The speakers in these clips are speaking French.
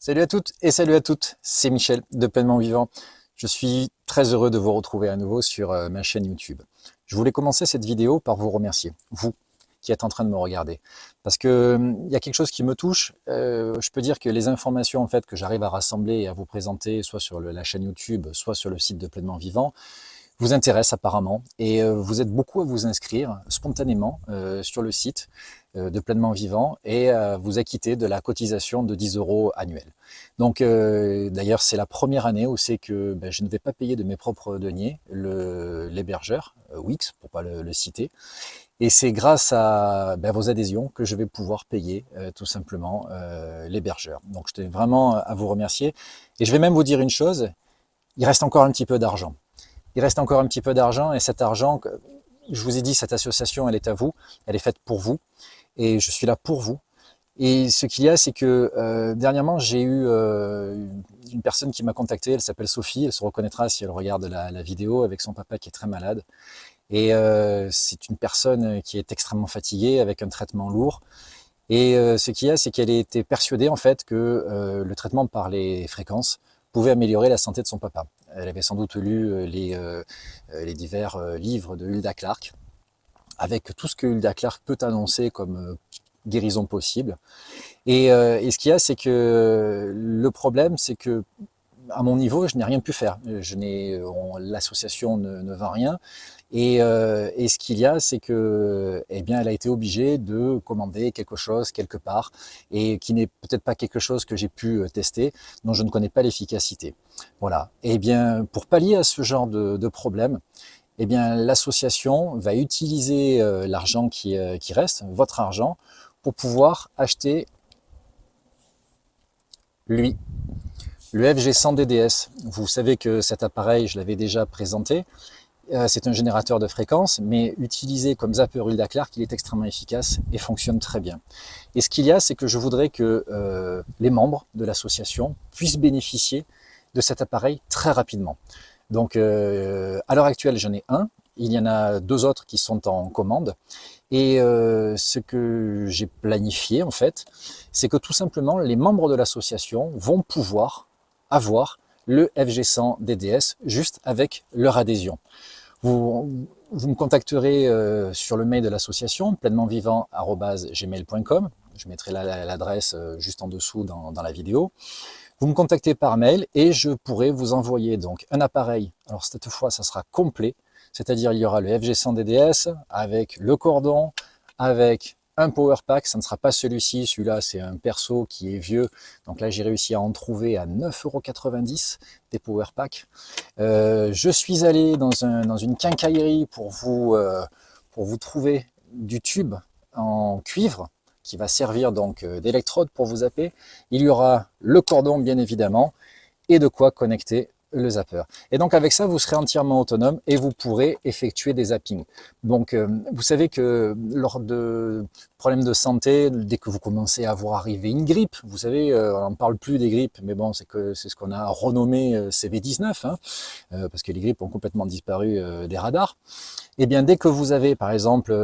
Salut à toutes et salut à toutes, c'est Michel de Pleinement Vivant. Je suis très heureux de vous retrouver à nouveau sur ma chaîne YouTube. Je voulais commencer cette vidéo par vous remercier, vous qui êtes en train de me regarder. Parce que il y a quelque chose qui me touche. Je peux dire que les informations en fait que j'arrive à rassembler et à vous présenter, soit sur la chaîne YouTube, soit sur le site de Pleinement Vivant, vous intéresse apparemment et vous êtes beaucoup à vous inscrire spontanément sur le site de Pleinement Vivant et à vous acquitter de la cotisation de 10 € annuels. Donc d'ailleurs c'est la première année où c'est que je ne vais pas payer de mes propres deniers l'hébergeur, Wix pour pas le citer, et c'est grâce à vos adhésions que je vais pouvoir payer tout simplement l'hébergeur. Donc je tenais vraiment à vous remercier et je vais même vous dire une chose, il reste encore un petit peu d'argent. Il reste encore un petit peu d'argent et cet argent, je vous ai dit, cette association, elle est à vous, elle est faite pour vous et je suis là pour vous. Et ce qu'il y a, c'est que dernièrement, j'ai eu une personne qui m'a contacté, elle s'appelle Sophie, elle se reconnaîtra si elle regarde la vidéo avec son papa qui est très malade. Et c'est une personne qui est extrêmement fatiguée avec un traitement lourd. Et ce qu'il y a, c'est qu'elle était persuadée en fait que le traitement par les fréquences pouvait améliorer la santé de son papa. Elle avait sans doute lu les divers livres de Hulda Clark, avec tout ce que Hulda Clark peut annoncer comme guérison possible. Et ce qu'il y a, c'est que le problème, c'est que à mon niveau, je n'ai rien pu faire. L'association ne vend rien. Et ce qu'il y a, c'est que, eh bien, elle a été obligée de commander quelque chose quelque part et qui n'est peut-être pas quelque chose que j'ai pu tester, dont je ne connais pas l'efficacité. Voilà. Et bien, pour pallier à ce genre de problème, eh bien, l'association va utiliser l'argent qui reste, votre argent, pour pouvoir acheter lui, le FG100 DDS. Vous savez que cet appareil, je l'avais déjà présenté. C'est un générateur de fréquences, mais utilisé comme zapper Hulda Clark, il est extrêmement efficace et fonctionne très bien. Et ce qu'il y a, c'est que je voudrais que les membres de l'association puissent bénéficier de cet appareil très rapidement. Donc, à l'heure actuelle, j'en ai un. Il y en a 2 autres qui sont en commande. Et ce que j'ai planifié, en fait, c'est que tout simplement, les membres de l'association vont pouvoir avoir le FG100 DDS juste avec leur adhésion. Vous me contacterez sur le mail de l'association, pleinementvivant@gmail.com. Je mettrai l'adresse juste en dessous dans la vidéo. Vous me contactez par mail et je pourrai vous envoyer donc un appareil. Alors cette fois, ça sera complet, c'est-à-dire il y aura le FG100 DDS avec le cordon, avec un power pack. Ça ne sera pas celui-ci, celui-là c'est un perso qui est vieux. Donc là j'ai réussi à en trouver à 9,90 € des power packs. Je suis allé dans une quincaillerie pour vous trouver du tube en cuivre qui va servir donc d'électrode pour vous zapper. Il y aura le cordon bien évidemment et de quoi connecter le zapper. Et donc avec ça, vous serez entièrement autonome et vous pourrez effectuer des zappings. Donc vous savez que lors de problèmes de santé, dès que vous commencez à voir arriver une grippe, vous savez, on n'en parle plus des grippes, mais bon, c'est ce qu'on a renommé CV-19, hein, parce que les grippes ont complètement disparu des radars. Et bien dès que vous avez par exemple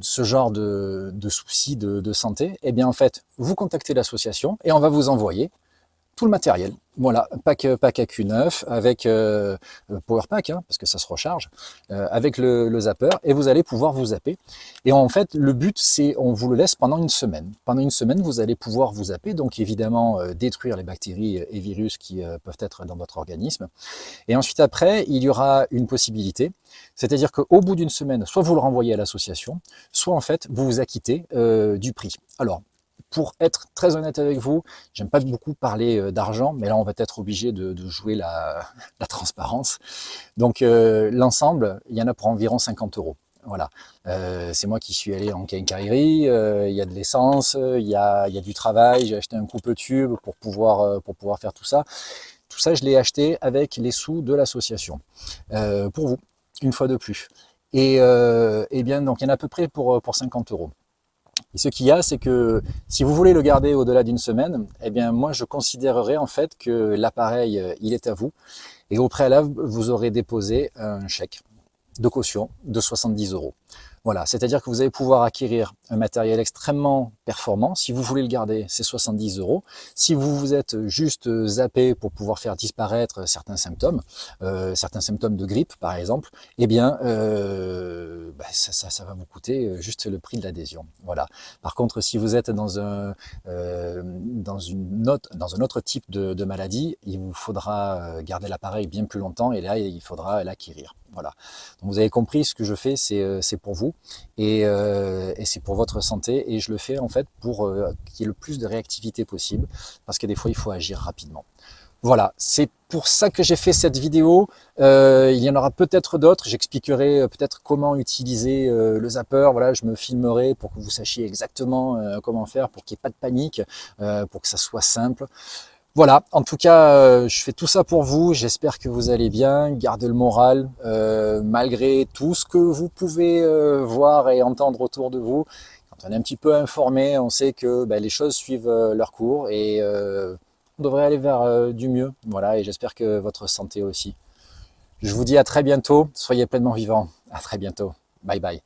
ce genre de soucis de santé, et bien en fait, vous contactez l'association et on va vous envoyer tout le matériel. Voilà, pack AQ9 avec power pack, hein, parce que ça se recharge, avec le zapper, et vous allez pouvoir vous zapper. Et en fait, le but, c'est on vous le laisse pendant une semaine. Pendant une semaine, vous allez pouvoir vous zapper, donc évidemment détruire les bactéries et virus qui peuvent être dans votre organisme. Et ensuite après, il y aura une possibilité, c'est-à-dire qu'au bout d'une semaine, soit vous le renvoyez à l'association, soit en fait vous vous acquittez du prix. Alors, pour être très honnête avec vous, j'aime pas beaucoup parler d'argent, mais là on va être obligé de jouer la transparence. Donc l'ensemble, il y en a pour environ 50 €. Voilà, c'est moi qui suis allé en quincaillerie, il y a de l'essence, il y a du travail, j'ai acheté un coupe-tube pour pouvoir faire tout ça. Tout ça, je l'ai acheté avec les sous de l'association, pour vous, une fois de plus. Et bien, donc il y en a à peu près pour 50 €. Et ce qu'il y a, c'est que si vous voulez le garder au-delà d'une semaine, eh bien moi je considérerais en fait que l'appareil, il est à vous. Et au préalable, vous aurez déposé un chèque de caution de 70 €. Voilà, c'est-à-dire que vous allez pouvoir acquérir un matériel extrêmement performant. Si vous voulez le garder, c'est 70 €. Si vous vous êtes juste zappé pour pouvoir faire disparaître certains symptômes de grippe par exemple, eh bien ça va vous coûter juste le prix de l'adhésion. Voilà. Par contre, si vous êtes dans un autre type de maladie, il vous faudra garder l'appareil bien plus longtemps et là, il faudra l'acquérir. Voilà. Donc vous avez compris, ce que je fais, c'est pour vous et c'est pour votre santé et je le fais en fait pour qu'il y ait le plus de réactivité possible parce que des fois, il faut agir rapidement. Voilà, c'est pour ça que j'ai fait cette vidéo. Il y en aura peut-être d'autres. J'expliquerai peut-être comment utiliser le zapper. Voilà, je me filmerai pour que vous sachiez exactement comment faire pour qu'il n'y ait pas de panique, pour que ça soit simple. Voilà, en tout cas, je fais tout ça pour vous. J'espère que vous allez bien. Gardez le moral, malgré tout ce que vous pouvez voir et entendre autour de vous. Quand on est un petit peu informé, on sait que les choses suivent leur cours et on devrait aller vers du mieux. Voilà, et j'espère que votre santé aussi. Je vous dis à très bientôt. Soyez pleinement vivants. À très bientôt. Bye bye.